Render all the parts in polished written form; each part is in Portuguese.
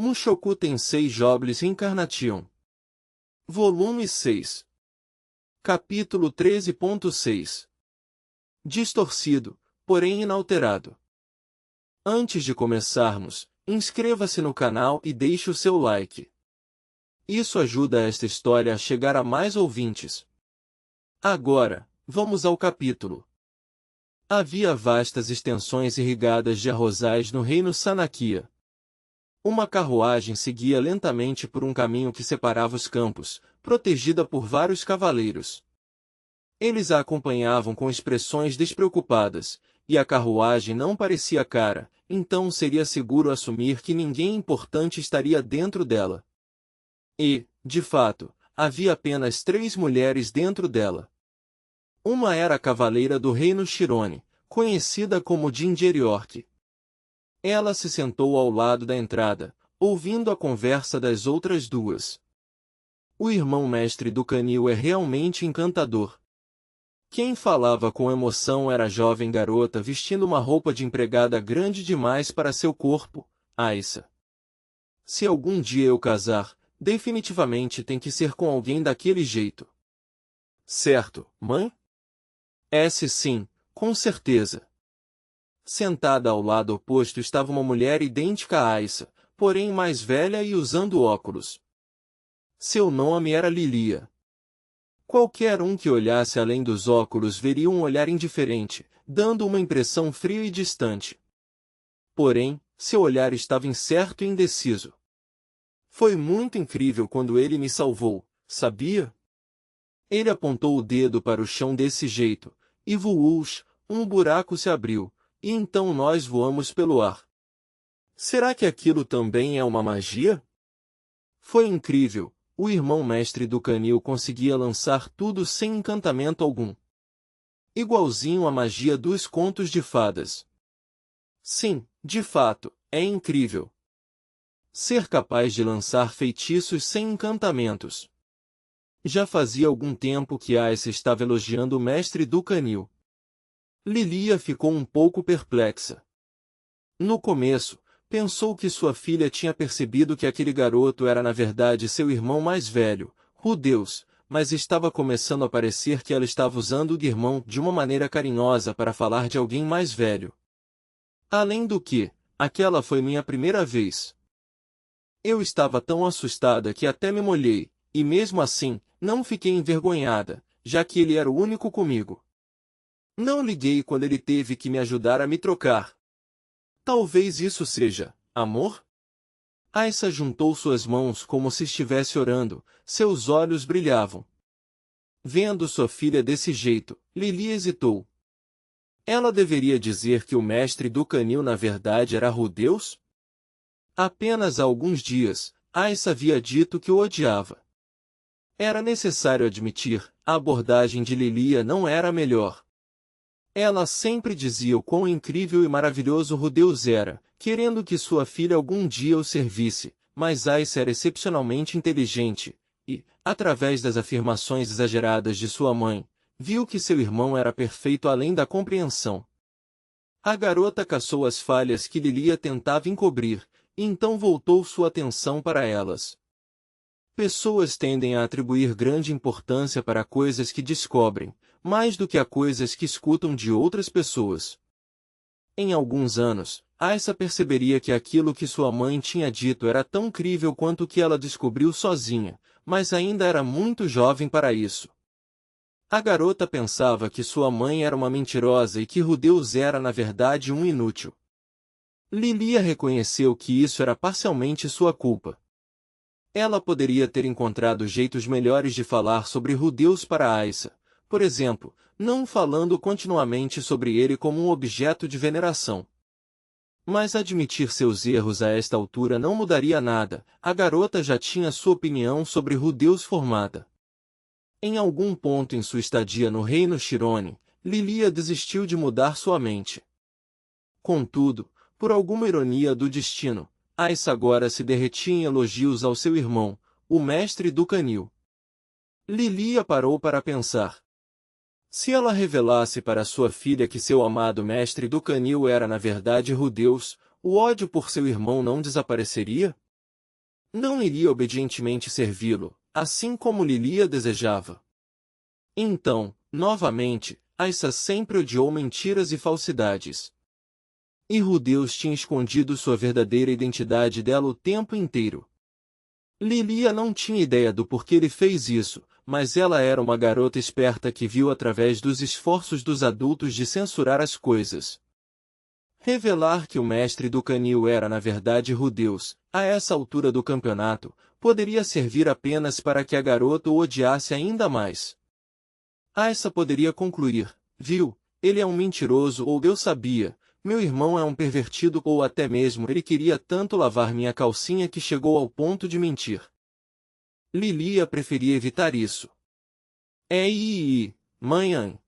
Mushoku Tensei Jobless Reincarnation. Volume 6. Capítulo 13.6. Distorcido, porém inalterado. Antes de começarmos, inscreva-se no canal e deixe o seu like. Isso ajuda esta história a chegar a mais ouvintes. Agora, vamos ao capítulo. Havia vastas extensões irrigadas de arrozais no reino Sanakya. Uma carruagem seguia lentamente por um caminho que separava os campos, protegida por vários cavaleiros. Eles a acompanhavam com expressões despreocupadas, e a carruagem não parecia cara, então seria seguro assumir que ninguém importante estaria dentro dela. E, de fato, havia apenas 3 mulheres dentro dela. Uma era a cavaleira do reino Shirone, conhecida como Ginger York. Ela se sentou ao lado da entrada, ouvindo a conversa das outras duas. O irmão mestre do canil é realmente encantador. Quem falava com emoção era a jovem garota vestindo uma roupa de empregada grande demais para seu corpo, Aissa. Se algum dia eu casar, definitivamente tem que ser com alguém daquele jeito. Certo, mãe? Sim, com certeza. Sentada ao lado oposto estava uma mulher idêntica a Aissa, porém mais velha e usando óculos. Seu nome era Lilia. Qualquer um que olhasse além dos óculos veria um olhar indiferente, dando uma impressão fria e distante. Porém, seu olhar estava incerto e indeciso. Foi muito incrível quando ele me salvou, sabia? Ele apontou o dedo para o chão desse jeito, e vuush, um buraco se abriu, e então nós voamos pelo ar. Será que aquilo também é uma magia? Foi incrível, o irmão mestre do canil conseguia lançar tudo sem encantamento algum. Igualzinho à magia dos contos de fadas. Sim, de fato, é incrível. Ser capaz de lançar feitiços sem encantamentos. Já fazia algum tempo que Aissa estava elogiando o mestre do canil. Lilia ficou um pouco perplexa. No começo, pensou que sua filha tinha percebido que aquele garoto era na verdade seu irmão mais velho, Rudeus, mas estava começando a parecer que ela estava usando o irmão de uma maneira carinhosa para falar de alguém mais velho. Além do que, aquela foi minha primeira vez. Eu estava tão assustada que até me molhei, e mesmo assim, não fiquei envergonhada, já que ele era o único comigo. Não liguei quando ele teve que me ajudar a me trocar. Talvez isso seja amor? Aissa juntou suas mãos como se estivesse orando, seus olhos brilhavam. Vendo sua filha desse jeito, Lilia hesitou. Ela deveria dizer que o mestre do canil na verdade era Rudeus? Apenas há alguns dias, Aissa havia dito que o odiava. Era necessário admitir, a abordagem de Lilia não era a melhor. Ela sempre dizia o quão incrível e maravilhoso Rudeus era, querendo que sua filha algum dia o servisse, mas Aissa era excepcionalmente inteligente, e, através das afirmações exageradas de sua mãe, viu que seu irmão era perfeito além da compreensão. A garota caçou as falhas que Lilia tentava encobrir, e então voltou sua atenção para elas. Pessoas tendem a atribuir grande importância para coisas que descobrem, mais do que a coisas que escutam de outras pessoas. Em alguns anos, Aissa perceberia que aquilo que sua mãe tinha dito era tão incrível quanto o que ela descobriu sozinha, mas ainda era muito jovem para isso. A garota pensava que sua mãe era uma mentirosa e que Rudeus era na verdade um inútil. Lilia reconheceu que isso era parcialmente sua culpa. Ela poderia ter encontrado jeitos melhores de falar sobre Rudeus para Aissa, por exemplo, não falando continuamente sobre ele como um objeto de veneração. Mas admitir seus erros a esta altura não mudaria nada, a garota já tinha sua opinião sobre Rudeus formada. Em algum ponto em sua estadia no reino Shirone, Lilia desistiu de mudar sua mente. Contudo, por alguma ironia do destino, Aissa agora se derretia em elogios ao seu irmão, o mestre do canil. Lilia parou para pensar. Se ela revelasse para sua filha que seu amado mestre do canil era na verdade Rudeus, o ódio por seu irmão não desapareceria? não iria obedientemente servi-lo, assim como Lilia desejava. Então, novamente, Aissa sempre odiou mentiras e falsidades. E Rudeus tinha escondido sua verdadeira identidade dela o tempo inteiro. Lilia não tinha ideia do porquê ele fez isso, mas ela era uma garota esperta que viu através dos esforços dos adultos de censurar as coisas. Revelar que o mestre do canil era na verdade Rudeus, a essa altura do campeonato, poderia servir apenas para que a garota o odiasse ainda mais. Aissa poderia concluir, viu, ele é um mentiroso ou eu sabia, meu irmão é um pervertido ou até mesmo ele queria tanto lavar minha calcinha que chegou ao ponto de mentir. Lilia preferia evitar isso. Mãe.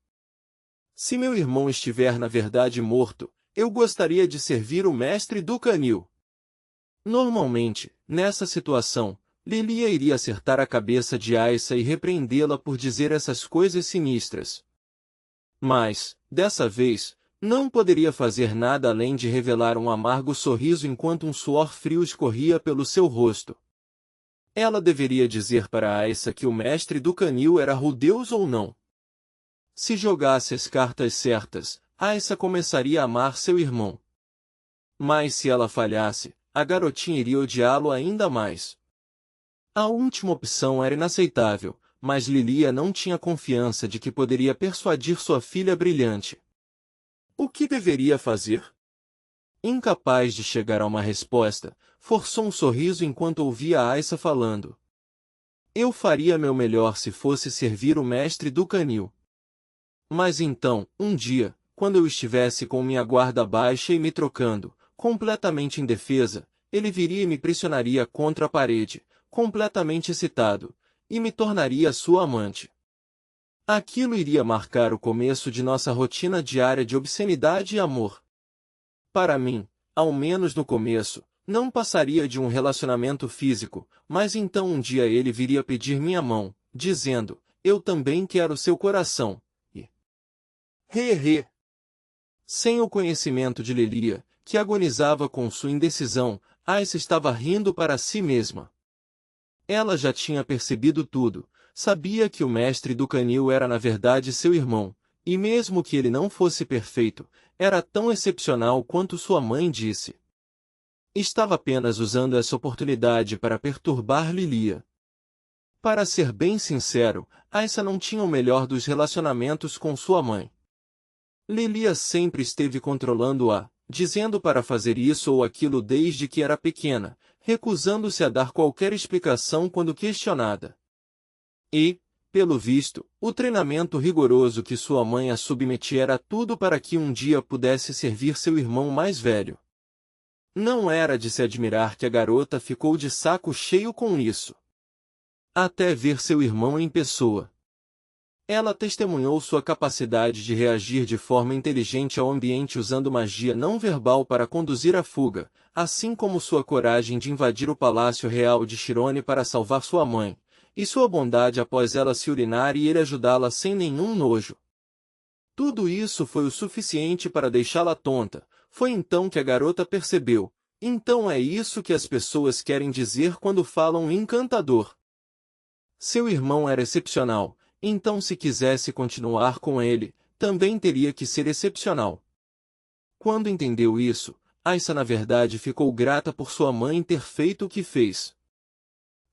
Se meu irmão estiver na verdade morto, eu gostaria de servir o mestre do canil. Normalmente, nessa situação, Lilia iria acertar a cabeça de Aissa e repreendê-la por dizer essas coisas sinistras. Mas, dessa vez, não poderia fazer nada além de revelar um amargo sorriso enquanto um suor frio escorria pelo seu rosto. Ela deveria dizer para Aissa que o mestre do canil era Rudeus ou não. Se jogasse as cartas certas, Aissa começaria a amar seu irmão. Mas se ela falhasse, a garotinha iria odiá-lo ainda mais. A última opção era inaceitável, mas Lilia não tinha confiança de que poderia persuadir sua filha brilhante. O que deveria fazer? Incapaz de chegar a uma resposta, forçou um sorriso enquanto ouvia Aissa falando. Eu faria meu melhor se fosse servir o mestre do canil. Mas então, um dia, quando eu estivesse com minha guarda baixa e me trocando, completamente indefesa, ele viria e me pressionaria contra a parede, completamente excitado, e me tornaria sua amante. Aquilo iria marcar o começo de nossa rotina diária de obscenidade e amor. Para mim, ao menos no começo, não passaria de um relacionamento físico, mas então um dia ele viria pedir minha mão, dizendo, eu também quero seu coração, e... Sem o conhecimento de Lilia, que agonizava com sua indecisão, Aissa estava rindo para si mesma. Ela já tinha percebido tudo, sabia que o mestre do canil era na verdade seu irmão, e mesmo que ele não fosse perfeito, era tão excepcional quanto sua mãe disse. Estava apenas usando essa oportunidade para perturbar Lilia. Para ser bem sincero, Aissa não tinha o melhor dos relacionamentos com sua mãe. Lilia sempre esteve controlando-a, dizendo para fazer isso ou aquilo desde que era pequena, recusando-se a dar qualquer explicação quando questionada. E, pelo visto, o treinamento rigoroso que sua mãe a submetia era tudo para que um dia pudesse servir seu irmão mais velho. Não era de se admirar que a garota ficou de saco cheio com isso. Até ver seu irmão em pessoa. Ela testemunhou sua capacidade de reagir de forma inteligente ao ambiente usando magia não verbal para conduzir a fuga, assim como sua coragem de invadir o palácio real de Chirone para salvar sua mãe, e sua bondade após ela se urinar e ele ajudá-la sem nenhum nojo. Tudo isso foi o suficiente para deixá-la tonta. Foi então que a garota percebeu. Então é isso que as pessoas querem dizer quando falam encantador. Seu irmão era excepcional. Então se quisesse continuar com ele, também teria que ser excepcional. Quando entendeu isso, Aissa na verdade ficou grata por sua mãe ter feito o que fez.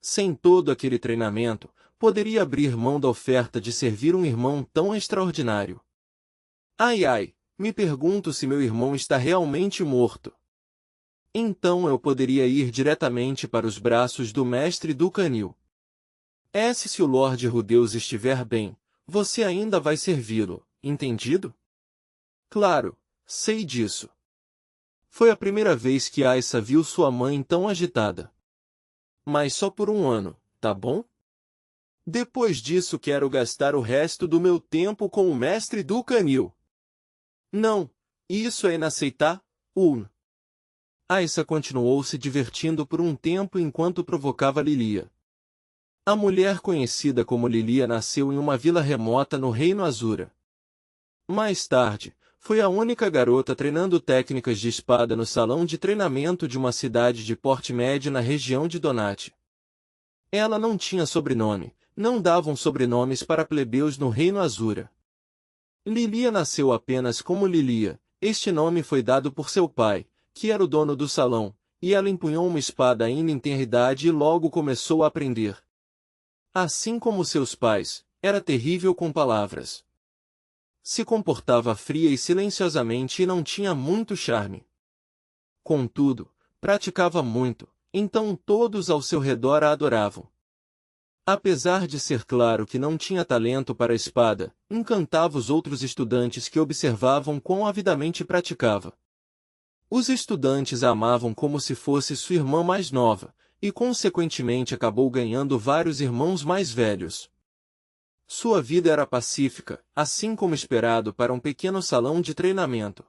Sem todo aquele treinamento, poderia abrir mão da oferta de servir um irmão tão extraordinário. Me pergunto se meu irmão está realmente morto. Então eu poderia ir diretamente para os braços do mestre do canil. Se o Lorde Rudeus estiver bem, você ainda vai servi-lo, entendido? Claro, sei disso. Foi a primeira vez que Aissa viu sua mãe tão agitada. Mas só por um ano, tá bom? Depois disso quero gastar o resto do meu tempo com o mestre do canil. Não, isso é inaceitável. Aissa continuou se divertindo por um tempo enquanto provocava Lilia. A mulher conhecida como Lilia nasceu em uma vila remota no Reino Azura. Mais tarde, foi a única garota treinando técnicas de espada no salão de treinamento de uma cidade de porte médio na região de Donati. Ela não tinha sobrenome, não davam sobrenomes para plebeus no Reino Azura. Lilia nasceu apenas como Lilia, este nome foi dado por seu pai, que era o dono do salão, e ela empunhou uma espada ainda em tenra idade e logo começou a aprender. Assim como seus pais, era terrível com palavras. Se comportava fria e silenciosamente e não tinha muito charme. Contudo, praticava muito, então todos ao seu redor a adoravam. Apesar de ser claro que não tinha talento para a espada, encantava os outros estudantes que observavam quão avidamente praticava. Os estudantes a amavam como se fosse sua irmã mais nova, e consequentemente acabou ganhando vários irmãos mais velhos. Sua vida era pacífica, assim como esperado para um pequeno salão de treinamento.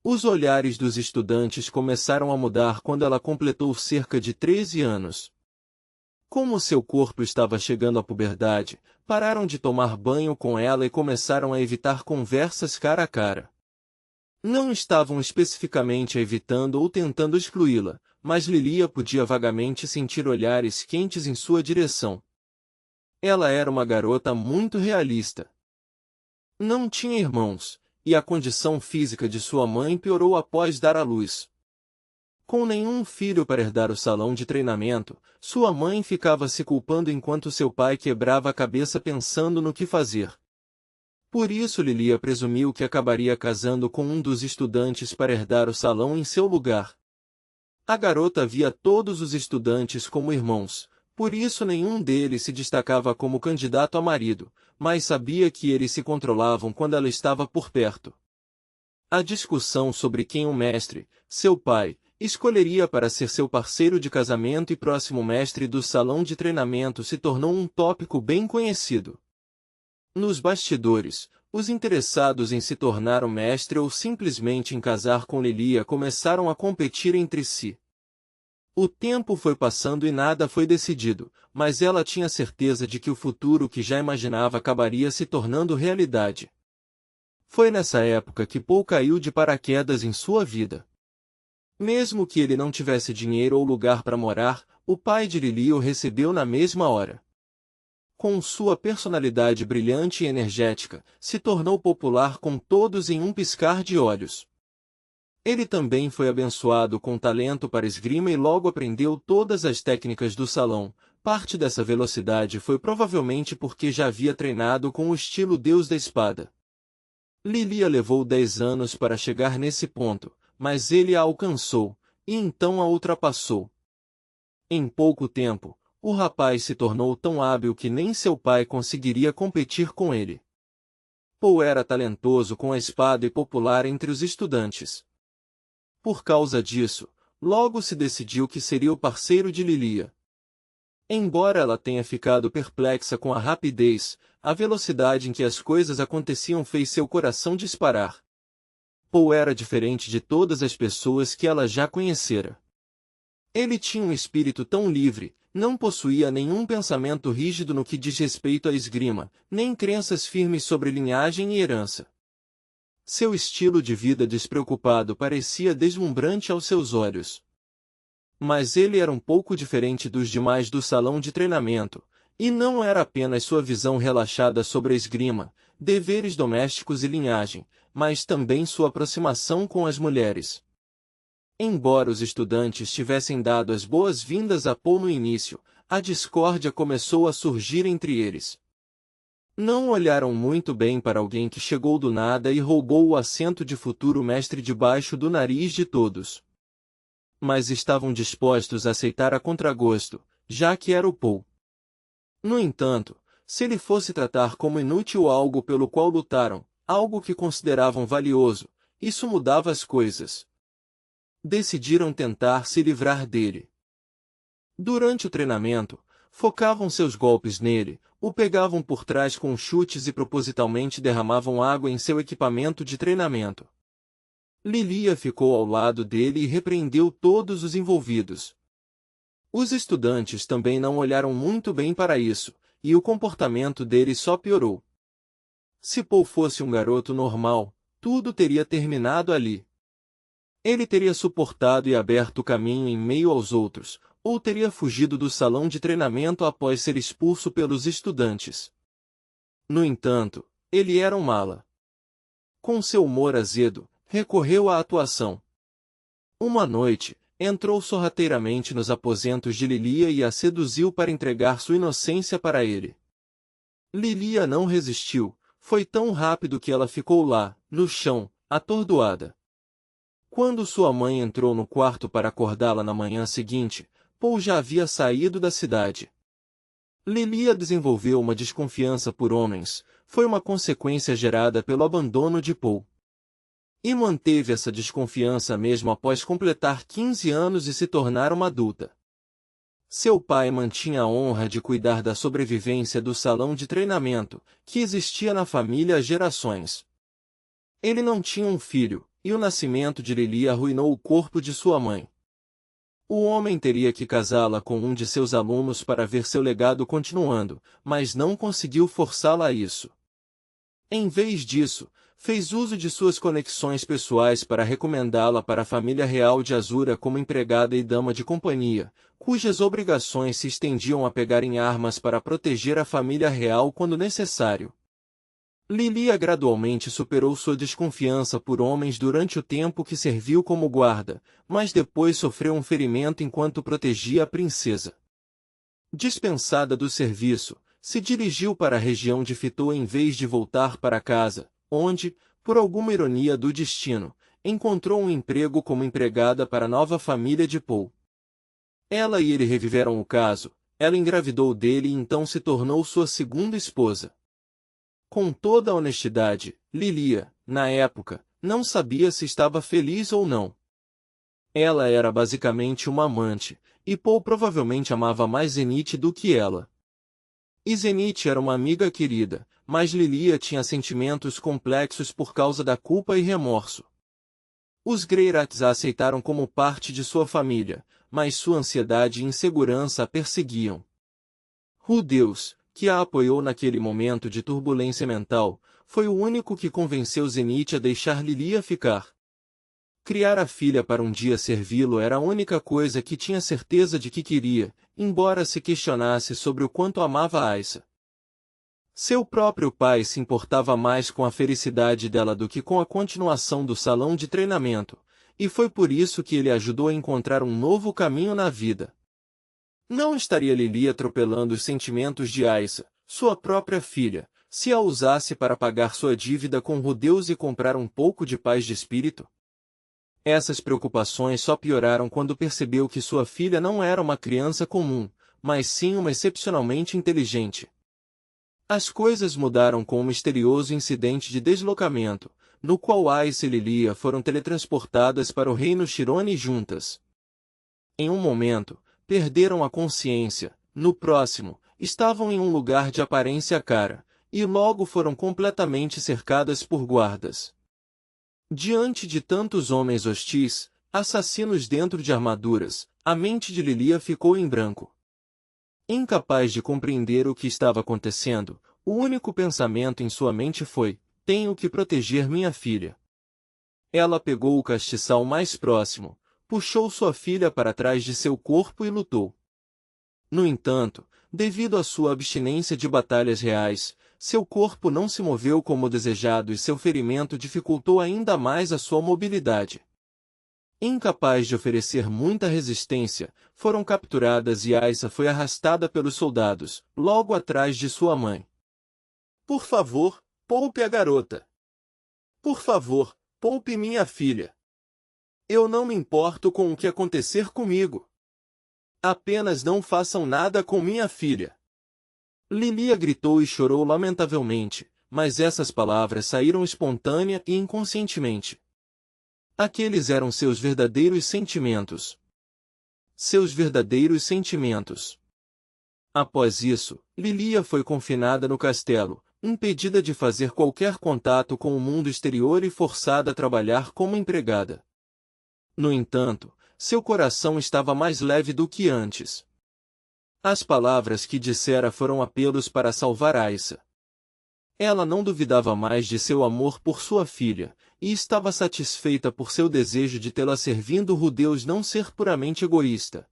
Os olhares dos estudantes começaram a mudar quando ela completou cerca de 13 anos. Como seu corpo estava chegando à puberdade, pararam de tomar banho com ela e começaram a evitar conversas cara a cara. Não estavam especificamente a evitando ou tentando excluí-la, mas Lilia podia vagamente sentir olhares quentes em sua direção. Ela era uma garota muito realista. Não tinha irmãos, e a condição física de sua mãe piorou após dar à luz. Com nenhum filho para herdar o salão de treinamento, sua mãe ficava se culpando enquanto seu pai quebrava a cabeça pensando no que fazer. Por isso Lilia presumiu que acabaria casando com um dos estudantes para herdar o salão em seu lugar. A garota via todos os estudantes como irmãos, por isso nenhum deles se destacava como candidato a marido, mas sabia que eles se controlavam quando ela estava por perto. A discussão sobre quem o mestre, seu pai, escolheria para ser seu parceiro de casamento e próximo mestre do salão de treinamento se tornou um tópico bem conhecido. Nos bastidores, os interessados em se tornar o mestre ou simplesmente em casar com Lilia começaram a competir entre si. O tempo foi passando e nada foi decidido, mas ela tinha certeza de que o futuro que já imaginava acabaria se tornando realidade. Foi nessa época que Paul caiu de paraquedas em sua vida. Mesmo que ele não tivesse dinheiro ou lugar para morar, o pai de Lilia o recebeu na mesma hora. Com sua personalidade brilhante e energética, se tornou popular com todos em um piscar de olhos. Ele também foi abençoado com talento para esgrima e logo aprendeu todas as técnicas do salão. Parte dessa velocidade foi provavelmente porque já havia treinado com o estilo Deus da Espada. Lilia levou 10 anos para chegar nesse ponto, mas ele a alcançou, e então a ultrapassou. Em pouco tempo, o rapaz se tornou tão hábil que nem seu pai conseguiria competir com ele. Paul era talentoso com a espada e popular entre os estudantes. Por causa disso, logo se decidiu que seria o parceiro de Lilia. Embora ela tenha ficado perplexa com a rapidez, a velocidade em que as coisas aconteciam fez seu coração disparar. Paul era diferente de todas as pessoas que ela já conhecera. Ele tinha um espírito tão livre, não possuía nenhum pensamento rígido no que diz respeito à esgrima, nem crenças firmes sobre linhagem e herança. Seu estilo de vida despreocupado parecia deslumbrante aos seus olhos. Mas ele era um pouco diferente dos demais do salão de treinamento, e não era apenas sua visão relaxada sobre a esgrima, deveres domésticos e linhagem, mas também sua aproximação com as mulheres. Embora os estudantes tivessem dado as boas-vindas a Paul no início, a discórdia começou a surgir entre eles. Não olharam muito bem para alguém que chegou do nada e roubou o assento de futuro mestre debaixo do nariz de todos. Mas estavam dispostos a aceitar a contragosto, já que era o Paul. No entanto, se ele fosse tratar como inútil algo pelo qual lutaram, algo que consideravam valioso, isso mudava as coisas. Decidiram tentar se livrar dele. Durante o treinamento, focavam seus golpes nele, o pegavam por trás com chutes e propositalmente derramavam água em seu equipamento de treinamento. Lilia ficou ao lado dele e repreendeu todos os envolvidos. Os estudantes também não olharam muito bem para isso, e o comportamento dele só piorou. Se Paul fosse um garoto normal, tudo teria terminado ali. Ele teria suportado e aberto o caminho em meio aos outros, ou teria fugido do salão de treinamento após ser expulso pelos estudantes. No entanto, ele era um mala. Com seu humor azedo, recorreu à atuação. Uma noite, entrou sorrateiramente nos aposentos de Lilia e a seduziu para entregar sua inocência para ele. Lilia não resistiu, foi tão rápido que ela ficou lá, no chão, atordoada. Quando sua mãe entrou no quarto para acordá-la na manhã seguinte, Paul já havia saído da cidade. Lilia desenvolveu uma desconfiança por homens, foi uma consequência gerada pelo abandono de Paul. E manteve essa desconfiança mesmo após completar 15 anos e se tornar uma adulta. Seu pai mantinha a honra de cuidar da sobrevivência do salão de treinamento, que existia na família há gerações. Ele não tinha um filho, e o nascimento de Lilia arruinou o corpo de sua mãe. O homem teria que casá-la com um de seus alunos para ver seu legado continuando, mas não conseguiu forçá-la a isso. Em vez disso, fez uso de suas conexões pessoais para recomendá-la para a família real de Azura como empregada e dama de companhia, cujas obrigações se estendiam a pegar em armas para proteger a família real quando necessário. Lilia gradualmente superou sua desconfiança por homens durante o tempo que serviu como guarda, mas depois sofreu um ferimento enquanto protegia a princesa. Dispensada do serviço, se dirigiu para a região de Fitou em vez de voltar para casa, onde, por alguma ironia do destino, encontrou um emprego como empregada para a nova família de Paul. Ela e ele reviveram o caso, ela engravidou dele e então se tornou sua segunda esposa. Com toda a honestidade, Lilia, na época, não sabia se estava feliz ou não. Ela era basicamente uma amante, e Paul provavelmente amava mais Zenith do que ela. E Zenith era uma amiga querida, mas Lilia tinha sentimentos complexos por causa da culpa e remorso. Os Greyrats a aceitaram como parte de sua família, mas sua ansiedade e insegurança a perseguiam. O Deus, que a apoiou naquele momento de turbulência mental, foi o único que convenceu Zenith a deixar Lilia ficar. Criar a filha para um dia servi-lo era a única coisa que tinha certeza de que queria, embora se questionasse sobre o quanto amava Aissa. Seu próprio pai se importava mais com a felicidade dela do que com a continuação do salão de treinamento, e foi por isso que ele ajudou a encontrar um novo caminho na vida. Não estaria Lilia atropelando os sentimentos de Aissa, sua própria filha, se a usasse para pagar sua dívida com Rudeus e comprar um pouco de paz de espírito? Essas preocupações só pioraram quando percebeu que sua filha não era uma criança comum, mas sim uma excepcionalmente inteligente. As coisas mudaram com um misterioso incidente de deslocamento, no qual Aissa e Lilia foram teletransportadas para o reino Shirone juntas. Em um momento, perderam a consciência, no próximo, estavam em um lugar de aparência cara, e logo foram completamente cercadas por guardas. Diante de tantos homens hostis, assassinos dentro de armaduras, a mente de Lilia ficou em branco. Incapaz de compreender o que estava acontecendo, o único pensamento em sua mente foi: tenho que proteger minha filha. Ela pegou o castiçal mais próximo, puxou sua filha para trás de seu corpo e lutou. No entanto, devido à sua abstinência de batalhas reais, seu corpo não se moveu como desejado e seu ferimento dificultou ainda mais a sua mobilidade. Incapaz de oferecer muita resistência, foram capturadas e Aissa foi arrastada pelos soldados, logo atrás de sua mãe. Por favor, poupe a garota. Por favor, poupe minha filha. Eu não me importo com o que acontecer comigo. Apenas não façam nada com minha filha. Lilia gritou e chorou lamentavelmente, mas essas palavras saíram espontânea e inconscientemente. Aqueles eram seus verdadeiros sentimentos. Seus verdadeiros sentimentos. Após isso, Lilia foi confinada no castelo, impedida de fazer qualquer contato com o mundo exterior e forçada a trabalhar como empregada. No entanto, seu coração estava mais leve do que antes. As palavras que dissera foram apelos para salvar Aissa. Ela não duvidava mais de seu amor por sua filha, e estava satisfeita por seu desejo de tê-la servindo Deus não ser puramente egoísta.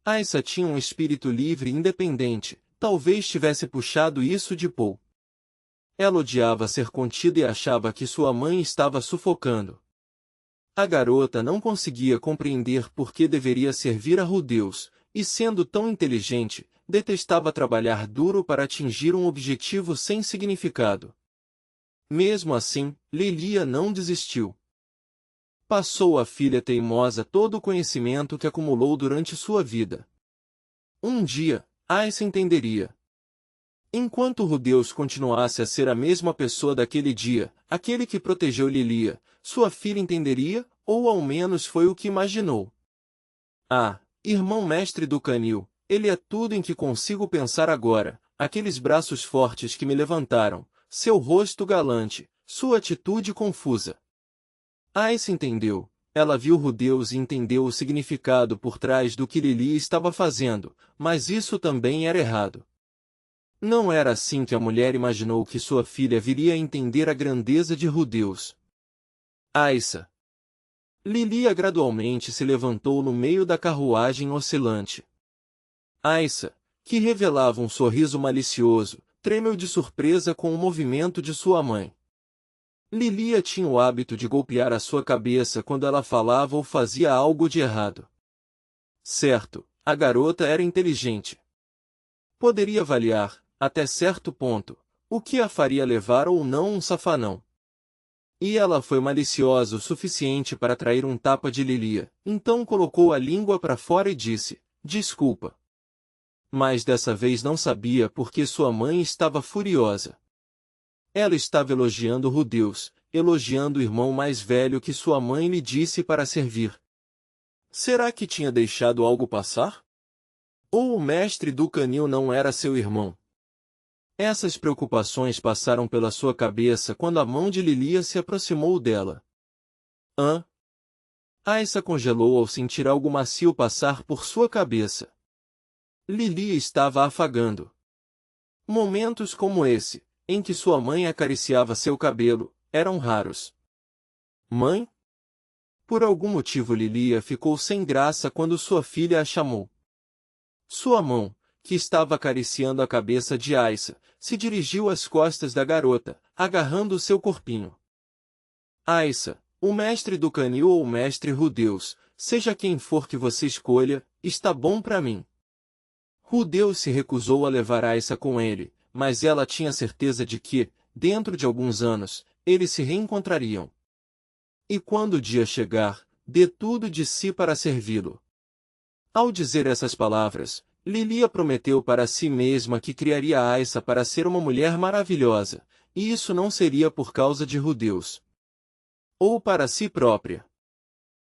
Aissa tinha um espírito livre e independente, talvez tivesse puxado isso de Paul. Ela odiava ser contida e achava que sua mãe estava sufocando. A garota não conseguia compreender por que deveria servir a Deus, e sendo tão inteligente, detestava trabalhar duro para atingir um objetivo sem significado. Mesmo assim, Lilia não desistiu. Passou à filha teimosa todo o conhecimento que acumulou durante sua vida. Um dia, Aissa entenderia. Enquanto Deus continuasse a ser a mesma pessoa daquele dia, aquele que protegeu Lilia, sua filha entenderia, ou ao menos foi o que imaginou. Ah, irmão mestre do canil, ele é tudo em que consigo pensar agora, aqueles braços fortes que me levantaram, seu rosto galante, sua atitude confusa. Aissa entendeu. Ela viu Deus e entendeu o significado por trás do que Lilia estava fazendo, mas isso também era errado. Não era assim que a mulher imaginou que sua filha viria a entender a grandeza de Deus. Aissa. Lilia gradualmente se levantou no meio da carruagem oscilante. Aissa, que revelava um sorriso malicioso, tremeu de surpresa com o movimento de sua mãe. Lilia tinha o hábito de golpear a sua cabeça quando ela falava ou fazia algo de errado. Certo, a garota era inteligente. Poderia avaliar, até certo ponto, o que a faria levar ou não um safanão. E ela foi maliciosa o suficiente para atrair um tapa de Lilia, então colocou a língua para fora e disse, desculpa. Mas dessa vez não sabia por que sua mãe estava furiosa. Ela estava elogiando Deus, elogiando o irmão mais velho que sua mãe lhe disse para servir. Será que tinha deixado algo passar? Ou o mestre do canil não era seu irmão? Essas preocupações passaram pela sua cabeça quando a mão de Lilia se aproximou dela. Aissa congelou ao sentir algo macio passar por sua cabeça. Lilia estava afagando. Momentos como esse, em que sua mãe acariciava seu cabelo, eram raros. Mãe? Por algum motivo Lilia ficou sem graça quando sua filha a chamou. Sua mão, que estava acariciando a cabeça de Aissa, se dirigiu às costas da garota, agarrando seu corpinho. Aissa, o mestre do canil ou o mestre Deus, seja quem for que você escolha, está bom para mim. Deus se recusou a levar Aissa com ele, mas ela tinha certeza de que, dentro de alguns anos, eles se reencontrariam. E quando o dia chegar, dê tudo de si para servi-lo. Ao dizer essas palavras, Lilia prometeu para si mesma que criaria Aissa para ser uma mulher maravilhosa, e isso não seria por causa de Deus. Ou para si própria.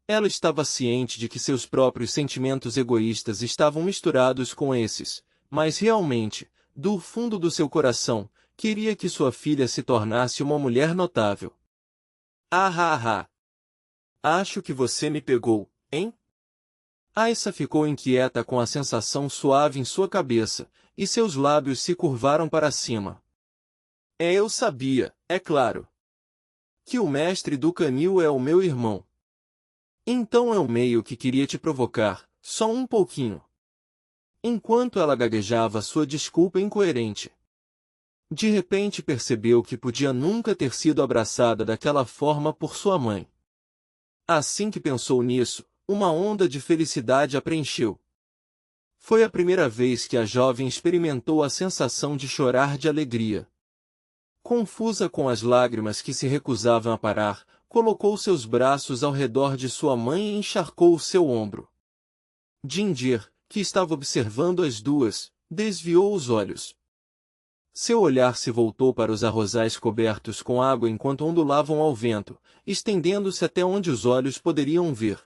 Ela estava ciente de que seus próprios sentimentos egoístas estavam misturados com esses, mas realmente, do fundo do seu coração, queria que sua filha se tornasse uma mulher notável. Acho que você me pegou, hein? Aissa ficou inquieta com a sensação suave em sua cabeça, e seus lábios se curvaram para cima. Eu sabia, é claro, que o mestre do canil é o meu irmão. Então eu meio que queria te provocar, só um pouquinho. Enquanto ela gaguejava sua desculpa incoerente. De repente percebeu que podia nunca ter sido abraçada daquela forma por sua mãe. Assim que pensou nisso, uma onda de felicidade a preencheu. Foi a primeira vez que a jovem experimentou a sensação de chorar de alegria. Confusa com as lágrimas que se recusavam a parar, colocou seus braços ao redor de sua mãe e encharcou o seu ombro. Ginger, que estava observando as duas, desviou os olhos. Seu olhar se voltou para os arrozais cobertos com água enquanto ondulavam ao vento, estendendo-se até onde os olhos poderiam ver.